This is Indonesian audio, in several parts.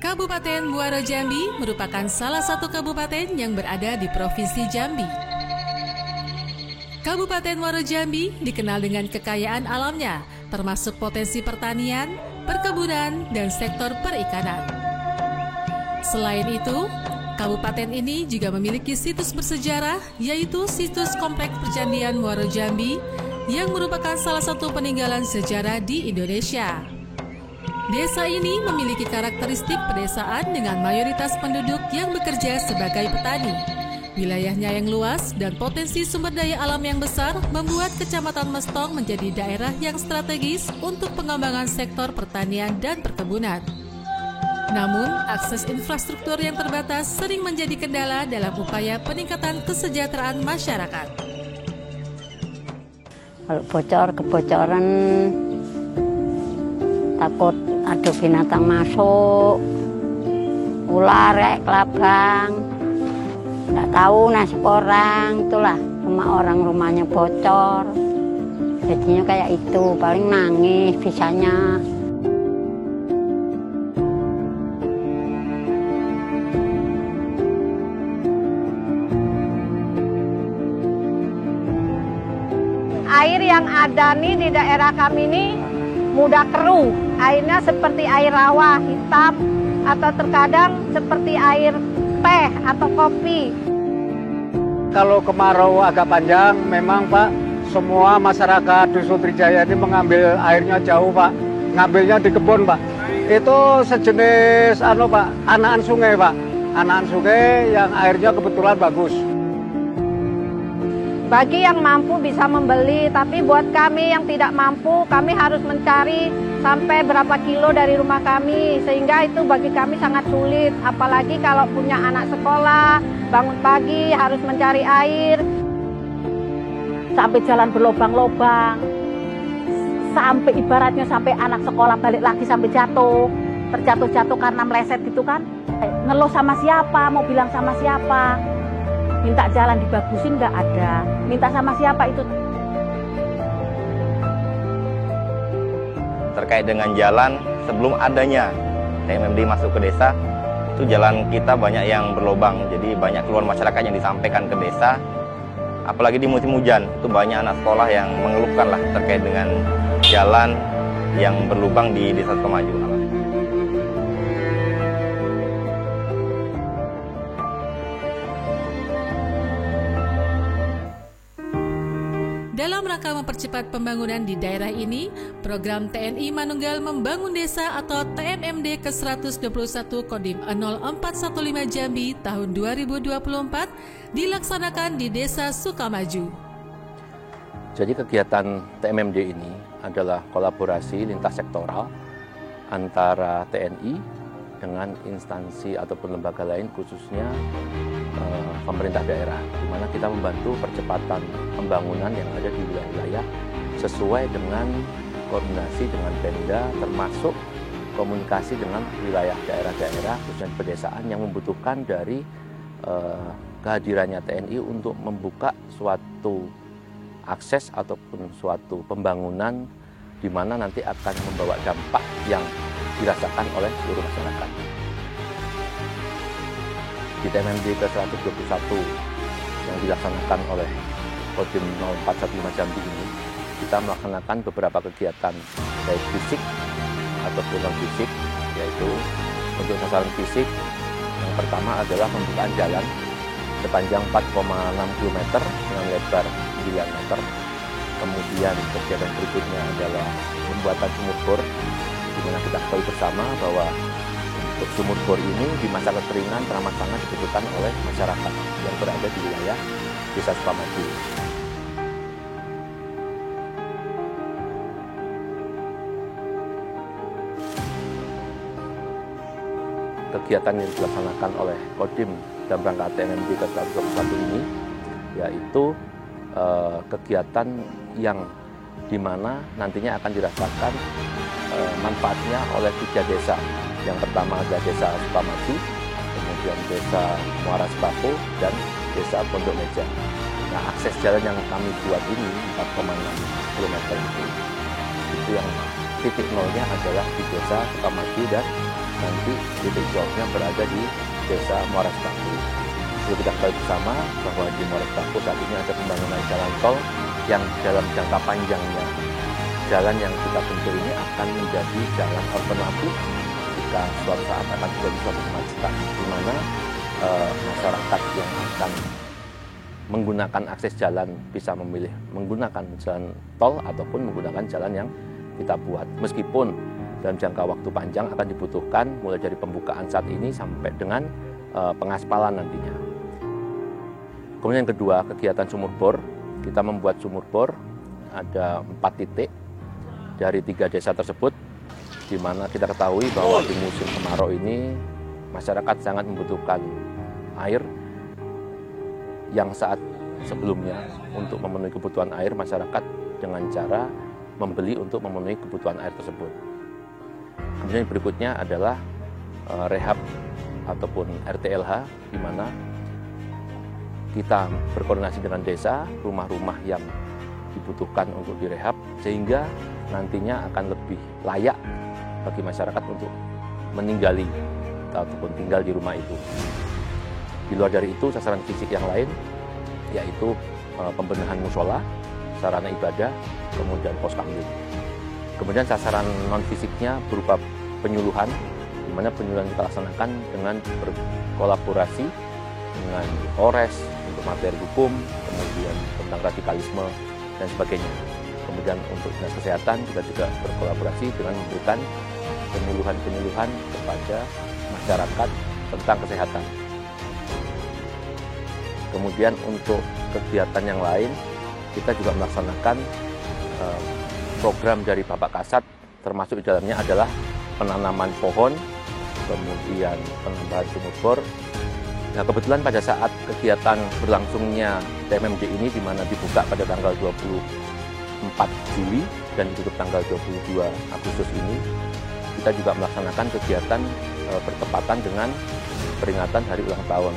Kabupaten Muaro Jambi merupakan salah satu kabupaten yang berada di Provinsi Jambi. Kabupaten Muaro Jambi dikenal dengan kekayaan alamnya, termasuk potensi pertanian, perkebunan, dan sektor perikanan. Selain itu, kabupaten ini juga memiliki situs bersejarah, yaitu situs Kompleks Percandian Muaro Jambi, yang merupakan salah satu peninggalan sejarah di Indonesia. Desa ini memiliki karakteristik pedesaan dengan mayoritas penduduk yang bekerja sebagai petani. Wilayahnya yang luas dan potensi sumber daya alam yang besar membuat Kecamatan Mestong menjadi daerah yang strategis untuk pengembangan sektor pertanian dan perkebunan. Namun, akses infrastruktur yang terbatas sering menjadi kendala dalam upaya peningkatan kesejahteraan masyarakat. Kalau kebocoran, takut ada binatang masuk, ular, kelabang, nggak tahu nasib orang, itulah orang rumahnya bocor, jadinya kayak itu, paling nangis bisanya. Air yang ada nih di daerah kami ini mudah keruh, airnya seperti air rawa hitam atau terkadang seperti air teh atau kopi. Kalau kemarau agak panjang, memang Pak, semua masyarakat Dusun Trijaya ini mengambil airnya jauh Pak, ngambilnya di kebun Pak. Itu sejenis Pak, anakan sungai Pak, anakan sungai yang airnya kebetulan bagus. Bagi yang mampu bisa membeli, tapi buat kami yang tidak mampu, kami harus mencari sampai berapa kilo dari rumah kami, sehingga itu bagi kami sangat sulit. Apalagi kalau punya anak sekolah, bangun pagi harus mencari air. Sampai jalan berlobang-lobang, sampai ibaratnya sampai anak sekolah balik lagi sampai jatuh, terjatuh-jatuh karena meleset gitu kan. Ngeluh sama siapa, mau bilang sama siapa. Minta jalan dibagusin nggak ada, minta sama siapa itu. Terkait dengan jalan, sebelum adanya TMMD masuk ke desa, itu jalan kita banyak yang berlobang, jadi banyak keluhan masyarakat yang disampaikan ke desa. Apalagi di musim hujan, itu banyak anak sekolah yang mengeluhkan lah terkait dengan jalan yang berlubang di Desa Sukamaju. Dalam rangka mempercepat pembangunan di daerah ini, program TNI Manunggal Membangun Desa atau TMMD ke-121 Kodim 0415 Jambi tahun 2024 dilaksanakan di Desa Sukamaju. Jadi kegiatan TMMD ini adalah kolaborasi lintas sektoral antara TNI dengan instansi ataupun lembaga lain, khususnya pemerintah daerah, di mana kita membantu percepatan pembangunan yang ada di wilayah-wilayah sesuai dengan koordinasi dengan Pemda, termasuk komunikasi dengan wilayah daerah-daerah khususnya pedesaan yang membutuhkan dari kehadirannya TNI untuk membuka suatu akses ataupun suatu pembangunan di mana nanti akan membawa dampak yang dirasakan oleh seluruh masyarakat. Di TMMD ke-121 yang dilaksanakan oleh Kodim 0415 Jambi ini, kita melaksanakan beberapa kegiatan baik fisik ataupun non-fisik, yaitu untuk sasaran fisik yang pertama adalah pembukaan jalan sepanjang 4,6 km dengan lebar 9 meter. Kemudian kegiatan berikutnya adalah pembuatan sumur bor, di mana kita ketahui bersama bahwa untuk sumur bor ini di masa kekeringan teramat sangat dibutuhkan oleh masyarakat yang berada di wilayah Desa Sukamaju. Kegiatan yang dilaksanakan oleh Kodim dalam rangka TMMD ke-121 ini yaitu kegiatan yang di mana nantinya akan dirasakan manfaatnya oleh 3 desa. Yang pertama adalah Desa Sukamaju, kemudian Desa Muara Sepaku, dan Desa Pondok Meja. Nah, akses jalan yang kami buat ini 4,6 km itu yang titik nolnya adalah di Desa Sukamaju dan nanti titik jawabnya berada di Desa Muara Sepaku. Perlu kita ketahui bersama bahwa di Muara Sepaku saat ini ada pembangunan jalan tol yang dalam jangka panjangnya jalan yang kita bentuk ini akan menjadi jalan alternatif jika suatu saat akan terjadi suatu kemacetan, di mana masyarakat yang akan menggunakan akses jalan bisa memilih menggunakan jalan tol ataupun menggunakan jalan yang kita buat. Meskipun dalam jangka waktu panjang akan dibutuhkan mulai dari pembukaan saat ini sampai dengan pengaspalan nantinya. Kemudian yang kedua, kegiatan sumur bor. Kita membuat sumur bor ada 4 titik dari 3 desa tersebut, di mana kita ketahui bahwa di musim kemarau ini masyarakat sangat membutuhkan air yang saat sebelumnya untuk memenuhi kebutuhan air masyarakat dengan cara membeli untuk memenuhi kebutuhan air tersebut. Kemudian berikutnya adalah rehab ataupun RTLH, di mana kita berkoordinasi dengan desa, rumah-rumah yang dibutuhkan untuk direhab, sehingga nantinya akan lebih layak bagi masyarakat untuk meninggali ataupun tinggal di rumah itu. Di luar dari itu, sasaran fisik yang lain yaitu pembenahan musola, sarana ibadah, kemudian pos kamling. Kemudian sasaran non fisiknya berupa penyuluhan, di mana penyuluhan kita laksanakan dengan berkolaborasi dengan Polres untuk materi hukum, kemudian tentang radikalisme dan sebagainya. Kemudian untuk dinas kesehatan kita juga berkolaborasi dengan memberikan penyuluhan-penyuluhan kepada masyarakat tentang kesehatan. Kemudian untuk kegiatan yang lain, kita juga melaksanakan program dari Bapak Kasat, termasuk di dalamnya adalah penanaman pohon, kemudian penambahan sumur bor. Nah, kebetulan pada saat kegiatan berlangsungnya TMMD ini, di mana dibuka pada tanggal 24 Juli dan ditutup tanggal 22 Agustus ini, kita juga melaksanakan kegiatan bertepatan dengan peringatan Hari Ulang Tahun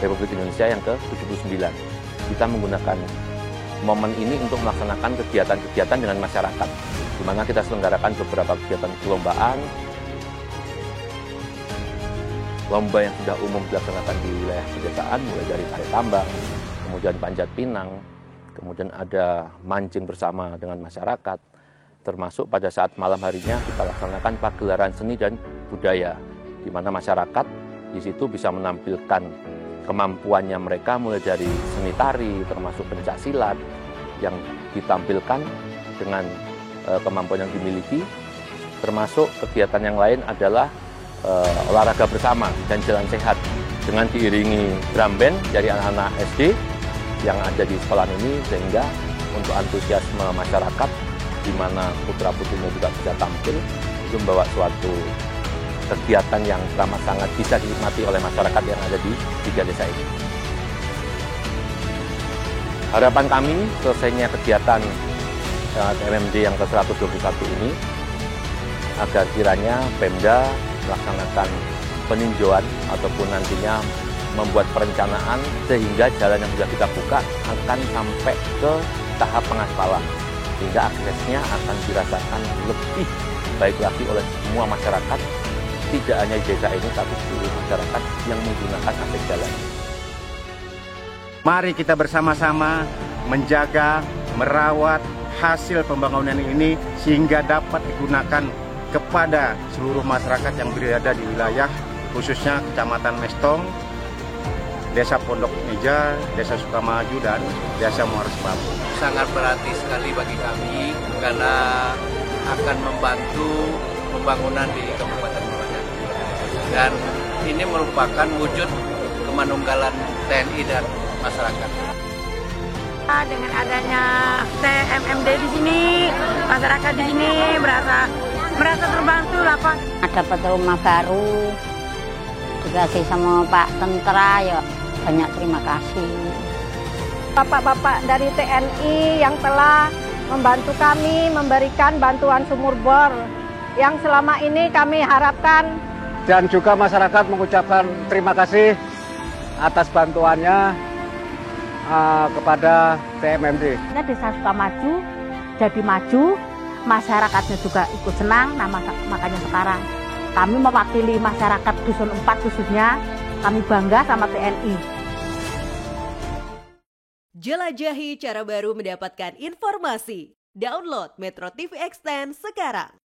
Republik Indonesia yang ke-79. Kita menggunakan momen ini untuk melaksanakan kegiatan-kegiatan dengan masyarakat, di mana kita selenggarakan beberapa kegiatan perlombaan, lomba yang sudah umum dilaksanakan di wilayah pedesaan, mulai dari tarik tambang, kemudian panjat pinang, kemudian ada mancing bersama dengan masyarakat, termasuk pada saat malam harinya kita laksanakan pagelaran seni dan budaya, di mana masyarakat di situ bisa menampilkan kemampuannya mereka, mulai dari seni tari, termasuk pencak silat yang ditampilkan dengan kemampuan yang dimiliki, termasuk kegiatan yang lain adalah olahraga bersama dan jalan sehat dengan diiringi drum band dari anak-anak SD yang ada di sekolah ini, sehingga untuk antusiasme masyarakat, di mana putra-putrinya juga bisa tampil, itu membawa suatu kegiatan yang teramat sangat bisa dinikmati oleh masyarakat yang ada di 3 desa ini. Harapan kami selesainya kegiatan TMMD yang ke-121 ini, agar kiranya Pemda melaksanakan peninjauan ataupun nantinya membuat perencanaan sehingga jalan yang sudah kita buka akan sampai ke tahap pengaspalan, sehingga aksesnya akan dirasakan lebih baik lagi oleh semua masyarakat, tidak hanya di desa ini tapi seluruh masyarakat yang menggunakan akses jalan. Mari kita bersama-sama menjaga, merawat hasil pembangunan ini sehingga dapat digunakan kepada seluruh masyarakat yang berada di wilayah, khususnya Kecamatan Mestong, Desa Pondok Meja, Desa Sukamaju, dan Desa Muara Sepaku. Sangat berarti sekali bagi kami karena akan membantu pembangunan di Kabupaten Muara. Dan ini merupakan wujud kemanunggalan TNI dan masyarakat. Dengan adanya TMMD di sini, masyarakat di sini merasa terbantu lah Pak. Dapat rumah baru, dikasih sama Pak Tentara, ya banyak terima kasih. Bapak-bapak dari TNI yang telah membantu kami memberikan bantuan sumur bor yang selama ini kami harapkan. Dan juga masyarakat mengucapkan terima kasih atas bantuannya kepada TMMD. Desa Sukamaju jadi maju, masyarakatnya juga ikut senang, nah makanya sekarang Kami mewakili masyarakat Dusun 4 khususnya, kami bangga sama TNI. Jelajahi cara baru mendapatkan informasi. Download Metro TV Extend sekarang.